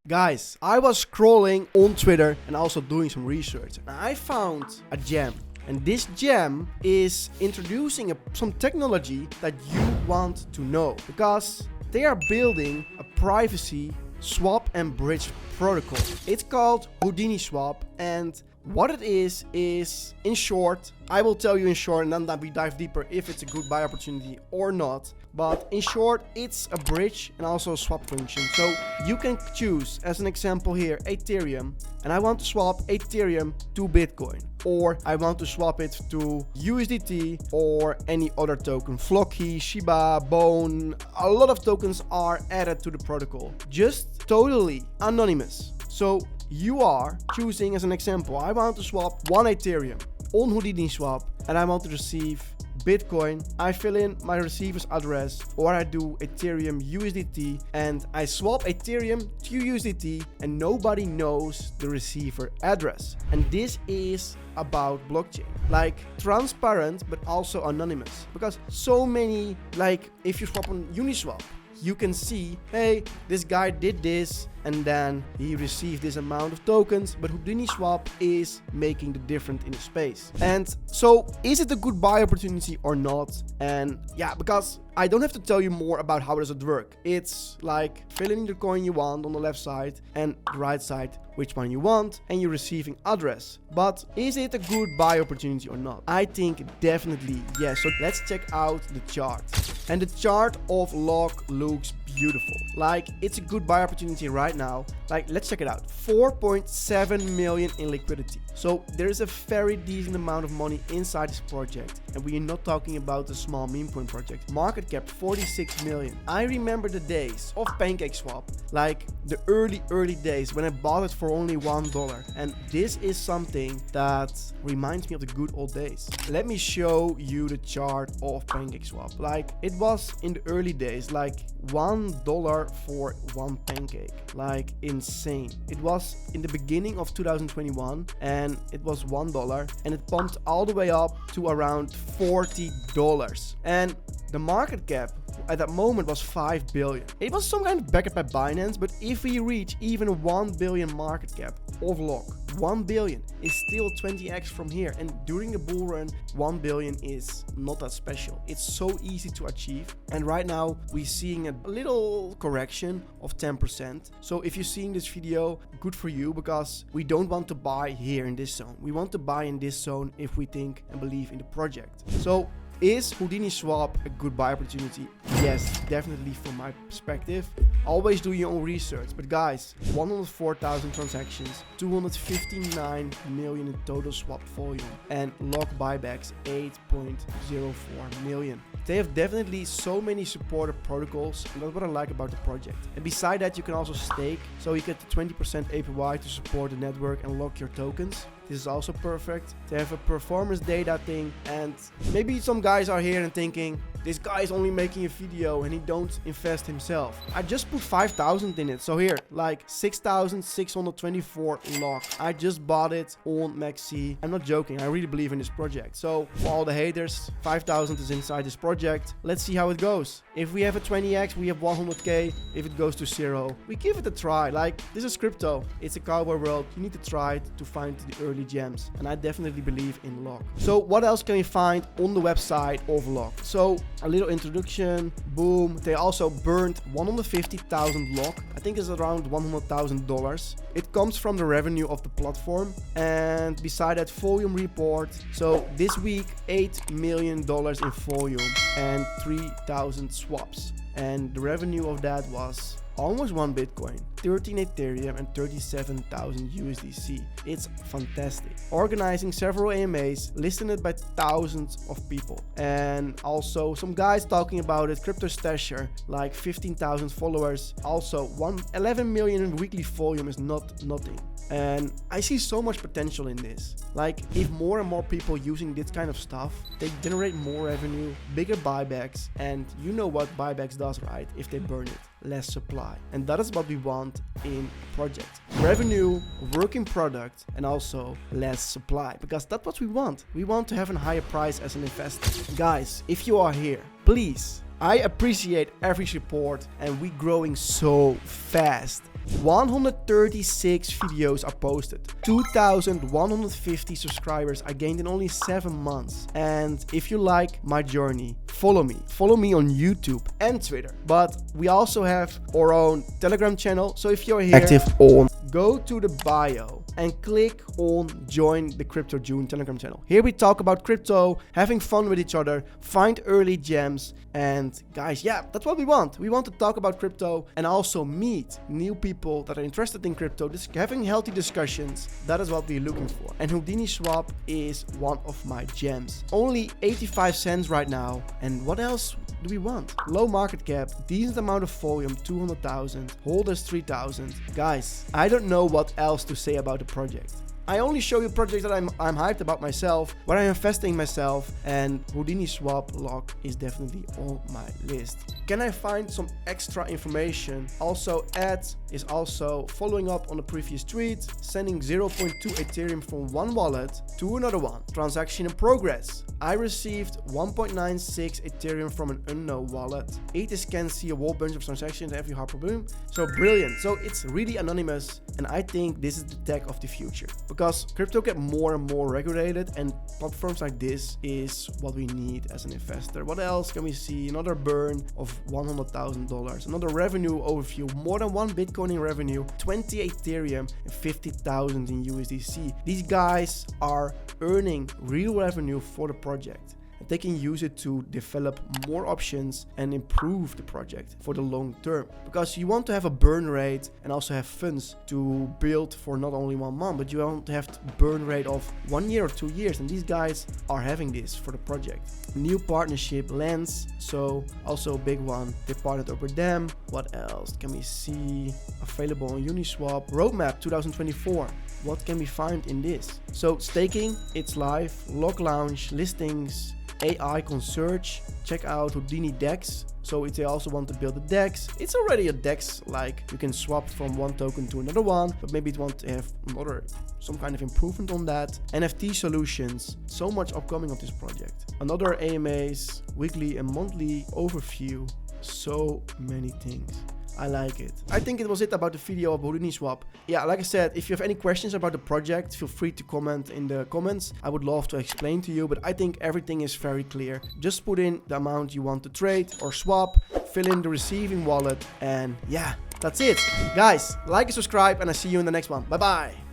Guys, I was scrolling on Twitter and also doing some research, and I found a gem. And this gem is introducing some technology that you want to know, because they are building a privacy swap and bridge protocol. It's called Houdini swap, and what it is in short, I will tell you in short, and then we dive deeper if it's a good buy opportunity or not. But in short, it's a bridge and also a swap function. So you can choose, as an example here, Ethereum, and I want to swap Ethereum to Bitcoin, or I want to swap it to USDT or any other token, Flocky, Shiba, Bone. A lot of tokens are added to the protocol, just totally anonymous. So you are choosing, as an example, I want to swap one Ethereum on Houdini swap, and I want to receive Bitcoin. I fill in my receiver's address, or I do Ethereum USDT, and I swap Ethereum to USDT, and nobody knows the receiver address. And this is about blockchain, like transparent but also anonymous, because so many, like if you swap on Uniswap, you can see, hey, this guy did this and then he received this amount of tokens, but Houdini swap is making the difference in the space. And so is it a good buy opportunity or not? And yeah, because I don't have to tell you more about how does it work. It's like filling the coin you want on the left side, and the right side which one you want, and you're receiving address. But is it a good buy opportunity or not? I think definitely yes. So let's check out the chart. And the chart of Lock looks beautiful. Like, it's a good buy opportunity right now. Like, let's check it out. 4.7 million in liquidity. So there is a very decent amount of money inside this project, and we are not talking about a small meme coin project. Market cap 46 million. I remember the days of Pancakeswap, like the early days when I bought it for only $1, and this is something that reminds me of the good old days. Let me show you the chart of Pancakeswap. Like, it was in the early days, like $1 for one pancake, like insane. It was in the beginning of 2021, and it was $1, and it pumped all the way up to around $40. And the market cap at that moment was 5 billion. It was some kind of backup by Binance, but if we reach even 1 billion market cap of Lock, 1 billion is still 20x from here. And during the bull run, 1 billion is not that special. It's so easy to achieve. And right now we're seeing a little correction of 10%. So if you're seeing this video, good for you, because we don't want to buy here in this zone. We want to buy in this zone if we think and believe in the project. So is Houdini swap a good buy opportunity? Yes, definitely from my perspective. Always do your own research. But guys, 104,000 transactions, 259 million in total swap volume, and Lock buybacks 8.04 million. They have definitely so many supported protocols, and that's what I like about the project. And beside that, you can also stake, so you get the 20% APY to support the network and lock your tokens. This is also perfect. They have a performance data thing, and maybe some guys are here and thinking, this guy is only making a video and he don't invest himself. I just put 5,000 in it. So here, like 6,624 Lock. I just bought it on Maxi. I'm not joking. I really believe in this project. So for all the haters, 5,000 is inside this project. Let's see how it goes. If we have a 20x, we have 100k. If it goes to 0, we give it a try. Like, this is crypto. It's a cowboy world. You need to try it to find the early gems, and I definitely believe in Lock. So what else can we find on the website of Lock? So a little introduction, boom. They also burned 150,000 Lock. I think it's around $100,000. It comes from the revenue of the platform, and beside that, volume report. So this week, $8 million in volume and 3,000 swaps, and the revenue of that was almost 1 Bitcoin, 13 Ethereum, and 37,000 USDC. It's fantastic. Organizing several AMAs, listened by thousands of people. And also some guys talking about it, Crypto Stasher, like 15,000 followers. Also 11 million in weekly volume is not nothing. And I see so much potential in this. Like, if more and more people using this kind of stuff, they generate more revenue, bigger buybacks, and you know what buybacks does, right? If they burn it, less supply. And that is what we want in a project. Revenue, working product, and also less supply, because that's what we want. We want to have a higher price as an investor. Guys, if you are here, please, I appreciate every support, and we're growing so fast. 136 videos are posted. 2,150 subscribers I gained in only 7 months. And if you like my journey, follow me. Follow me on YouTube and Twitter. But we also have our own Telegram channel. So if you're here, active on, go to the bio and click on join the Crypto June Telegram channel. Here we talk about crypto, having fun with each other, find early gems, and guys, yeah, that's what we want. We want to talk about crypto and also meet new people that are interested in crypto, just having healthy discussions. That is what we're looking for. And Houdini Swap is one of my gems. Only 85 cents right now. And what else do we want? Low market cap, decent amount of volume, 200,000, holders 3,000. Guys, I don't know what else to say about the project. I only show you projects that I'm hyped about myself, where I'm investing myself, and Houdini Swap lock is definitely on my list. Can I find some extra information? Also, Ed is also following up on the previous tweet, sending 0.2 Ethereum from one wallet to another one. Transaction in progress. I received 1.96 Ethereum from an unknown wallet. Ethers can see a whole bunch of transactions every hard problem. So brilliant. So it's really anonymous, and I think this is the tech of the future. Because crypto get more and more regulated, and platforms like this is what we need as an investor. What else can we see? Another burn of $100,000. Another revenue overview. More than 1 Bitcoin in revenue. 20 Ethereum and 50,000 in USDC. These guys are earning real revenue for the project. They can use it to develop more options and improve the project for the long term. Because you want to have a burn rate and also have funds to build for not only 1 month, but you want to have burn rate of 1 year or 2 years. And these guys are having this for the project. New partnership, Lens, so also a big one. They partnered up with them. What else can we see? Available on Uniswap. Roadmap 2024. What can we find in this? So staking, it's live. Lock launch, listings, AI concierge. Check out Houdini DEX. So if they also want to build a DEX, it's already a DEX, like you can swap from one token to another one, but maybe you want to have some kind of improvement on that. NFT solutions, so much upcoming of this project. Another AMAs, weekly and monthly overview, so many things. I like it. I think it was it about the video of Houdini Swap. Yeah, like I said, if you have any questions about the project, feel free to comment in the comments. I would love to explain to you, but I think everything is very clear. Just put in the amount you want to trade or swap, fill in the receiving wallet, and yeah, that's it. Guys, like and subscribe, and I see you in the next one. Bye bye.